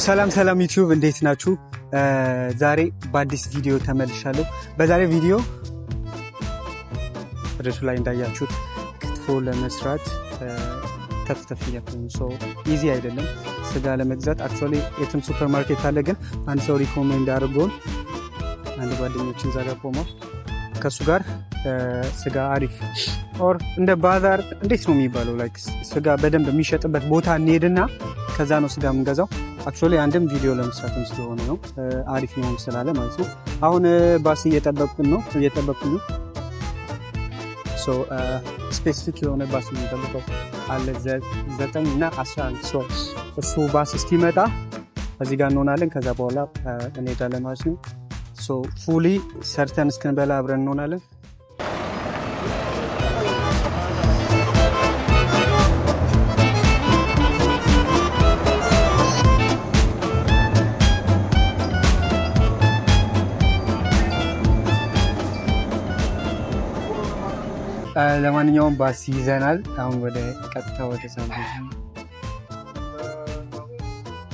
ሰላም ሰላም ዩቲዩብ እንዴት ናችሁ? ዛሬ በአዲስ ቪዲዮ ተመልሻለሁ። በዛሬ ቪዲዮ ርዕሱ ላይ እንዳያችሁት ክትፎ ለመስራት ተፍተፍ እያልኩኝ ሰው ኢዚ አይደለም ስጋ ለመግዛት። አክቹዋሊ የትም ሱፐር ማርኬት አለ፣ ግን አንድ ሰው ሪኮሜንድ አድርጎን አንድ ጓደኞችን ዛጋ ቆመው ከሱ ጋር ስጋ አሪፍ ኦር እንደ ባዛር እንዴት ነው የሚባለው ላይክ ስጋ በደንብ የሚሸጥበት ቦታ እንሄድና ከዛ ነው ስጋ የምንገዛው። አክቹዋሊ አንድም ቪዲዮ ለመስራትም ስለሆነ ነው አሪፍ ነው ስላለ ማለት ነው። አሁን ባስ እየጠበቅኩኝ ነው ሶ ስፔሲፊክ የሆነ ባስ ነው የሚጠብቀው አለ 9 እና 11 ሶ እሱ ባስ እስኪመጣ እዚህ ጋር እንሆናለን። ከዛ በኋላ እንሄዳለን ማለት ነው። ሶ ፉሊ ሰርተን እስክንበላ አብረን እንሆናለን። ለማንኛውም ባስ ይዘናል። አሁን ወደ ቀጥታ ወደ ሰንበት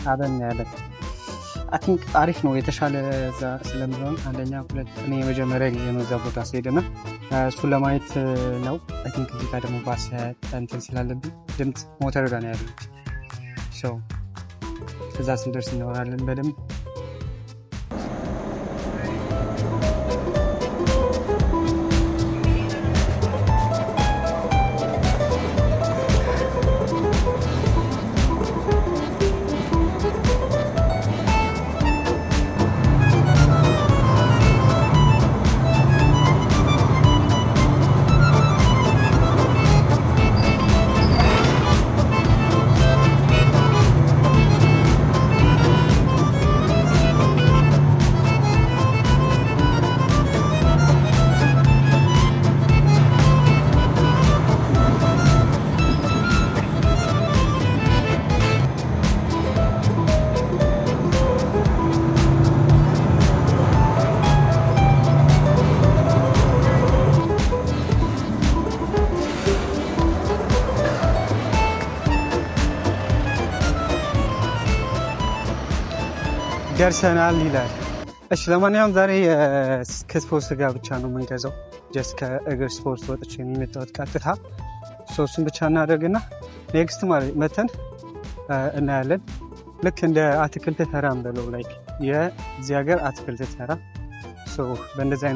አበን ያለን አይ ቲንክ አሪፍ ነው የተሻለ እዛ ስለሚሆን አንደኛ ሁለት እኔ የመጀመሪያ ጊዜ ነው እዛ ቦታ ስሄድና እሱን ለማየት ነው። አይ ቲንክ እዚህ ጋር ደግሞ ባስ እንትን ስላለብኝ ድምፅ ሞተር ጋር ነው ያለው። ሶ ከዛ ስንደርስ እናወራለን በደንብ። ደርሰናል ይላል። እሺ ለማንኛውም ዛሬ ክትፎ ስጋ ብቻ ነው የምንገዛው። ጀስት ከእግር ስፖርት ወጥቼ የሚመጣሁት ቀጥታ ሶስቱን ብቻ እናደርግና ኔክስት ማለት መተን እናያለን። ልክ እንደ አትክልት ተራ እንበለው ላይክ የዚህ ሀገር አትክልት ተራ በእንደዚህ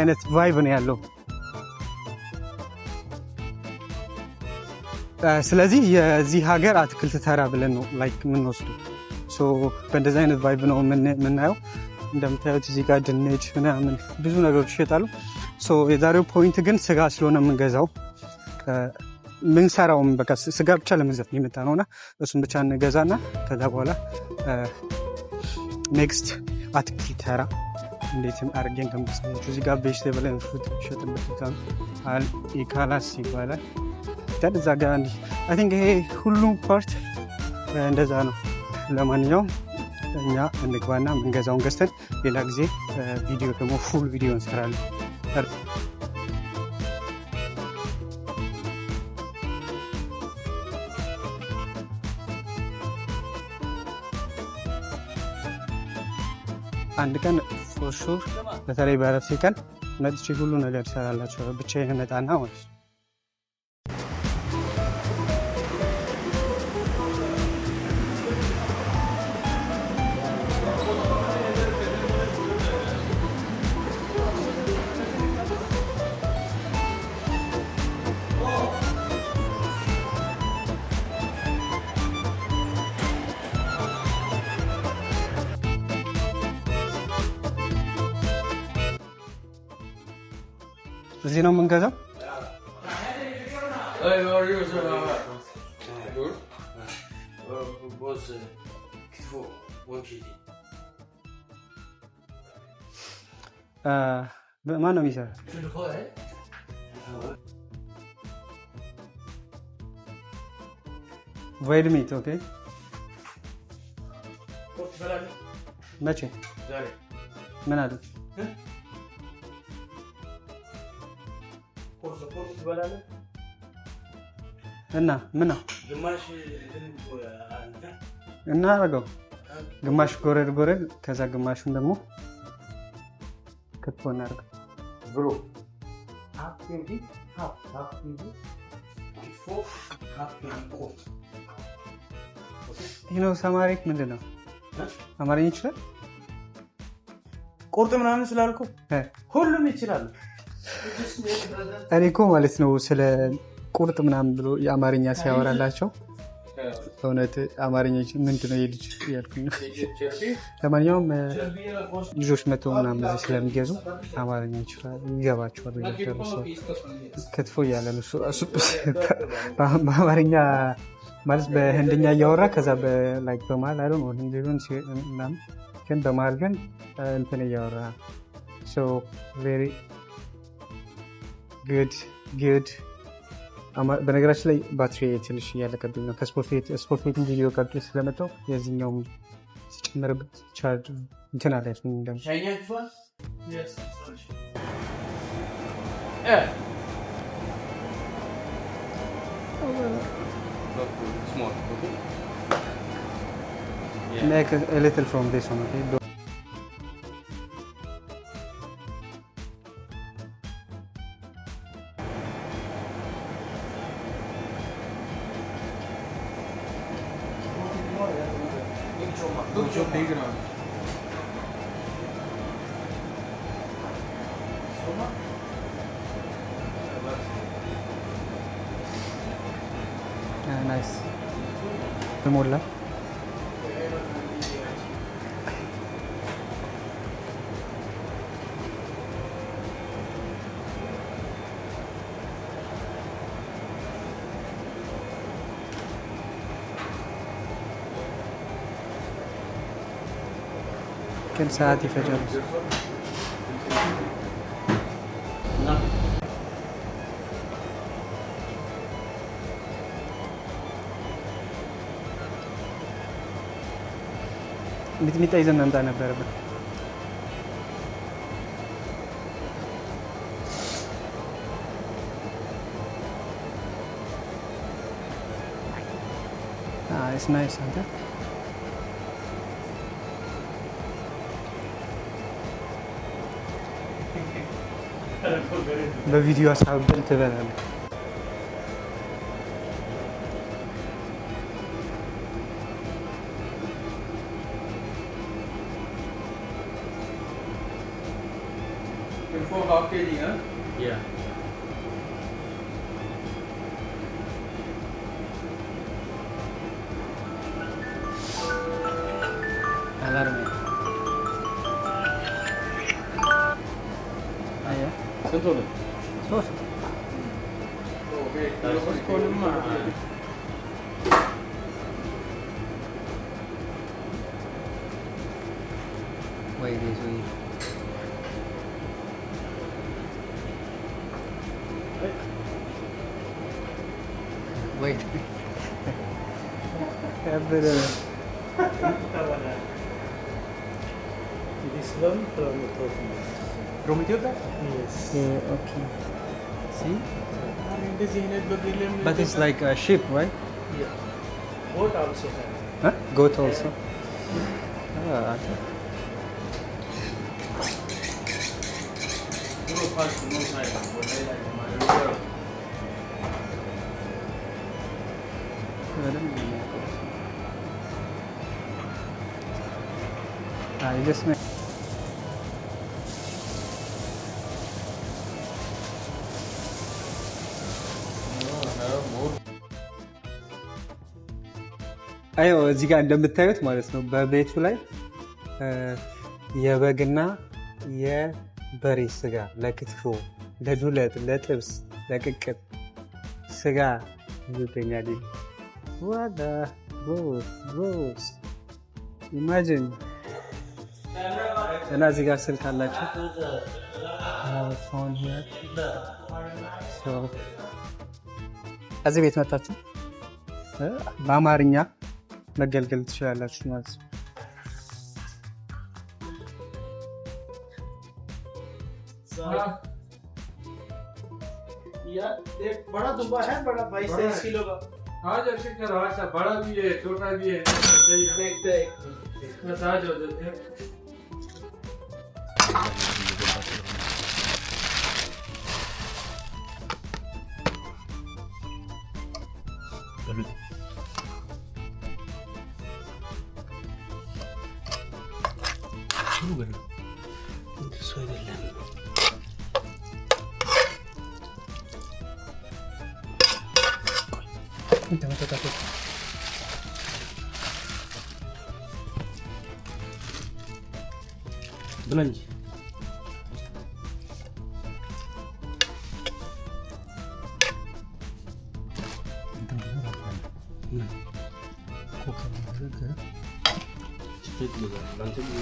አይነት ቫይብ ነው ያለው። ስለዚህ የዚህ ሀገር አትክልት ተራ ብለን ነው ላይክ የምንወስዱ። በእንደዚህ አይነት ቫይብ ነው የምናየው። እንደምታዩት እዚህ ጋር ድንች ምናምን ብዙ ነገሮች ይሸጣሉ። የዛሬው ፖይንት ግን ስጋ ስለሆነ የምንገዛው ምንሰራውም በቃ ስጋ ብቻ ለመግዛት የመጣ ነውና እሱን ብቻ እንገዛና ከዛ በኋላ ኔክስት አትክልት ተራ እንዴት አድርጌ እንደምትሰሙት እዚህ ጋር ቬጅቴብል ኤንድ ፍሩት ይሸጥበት ኢካላስ ይባላል። እዛ ጋር እንዲህ አይ ቲንክ ይሄ ሁሉም ፓርት እንደዛ ነው። ለማንኛውም እኛ እንግባና የምንገዛውን ገዝተን ሌላ ጊዜ ቪዲዮ ደግሞ ፉል ቪዲዮ እንሰራለን። አንድ ቀን ፎር ሹር በተለይ በረፍቴ ቀን መጥቼ ሁሉ ነገር ይሰራላቸው ብቻዬን እመጣና ማለት ነው። እዚህ ነው የምንገዛው። ማን ነው የሚሰራ? ቮይድ ሚት ኦኬ መቼ ምን አለ እና ምን እና አረጋው ግማሽ ጎረድ ከዛ ግማሹን ደግሞ ክትፎ እናደርግ ብሎ ይሄው ሰማሪክ ምንድን ነው አማርኛ ይችላል ቁርጥ ምናምን ስላልኩ ሁሉም ይችላል እኔ እኮ ማለት ነው ስለ ቁርጥ ምናምን ብሎ የአማርኛ ሲያወራላቸው እውነት አማርኛ ምንድን ነው የልጅ ያልኩኝ ነው ለማንኛውም ልጆች መተው ምናምን እዚህ ስለሚገዙ አማርኛ ይችላል ይገባቸዋል ክትፎ እያለ ነው በአማርኛ ማለት በህንድኛ እያወራ ከዛ በመሀል አይደል ነው ህንድ ሊሆን ምናምን ግን በመሀል ግን እንትን እያወራ ቬሪ ጉድ በነገራችን ላይ ባትሪ ትንሽ እያለቀብኝ ነው ከስፖርት ቤት ቪዲዮ ቀርጬ ስለመጣሁ የዚህኛውም ሲጨመርበት ቻርጅ እንትን አለ make a little from this one, okay? Nice. Mola. كم ساعة يفجر؟ ሚጥሚጣ ይዘን መምጣት ነበረብን። it's nice, isn't it? በቪዲዮ አሳብን ትበላለህ። For half kg, huh? Yeah. Alarm. Ayo. Sentuh. Sos. Okay. Terus kolom mah. Wait, this way. Wait. This one from Ethiopia. From Ethiopia? Yes. Yeah, okay. See? But But it's like a sheep, right? Yeah. Goat also have. Huh? Goat also. Ah, okay. No first, no side. What I like my reserve. You just make አይ እዚህ ጋር እንደምታዩት ማለት ነው በቤቱ ላይ የበግና የበሬ ስጋ ለክትፎ፣ ለዱለት፣ ለጥብስ፣ ለቅቅል ስጋ ይገኛል። ዋዳ ቦስ ኢማጂን እና እዚህ ጋር ስልክ አላቸው። እዚህ ቤት መጣችሁ በአማርኛ መገልገል ትችላላችሁ ማለት ነው። हाँ यार एक बड़ा दुब्बा है, बड़ा 22-23 किलो का। आ जाओ शिखर, हाँ सब बड़ा भी है छोटा भी है, सही है। देखते हैं। बस आ जाओ जल्दी। Belanja. Cepet juga, langsung juga.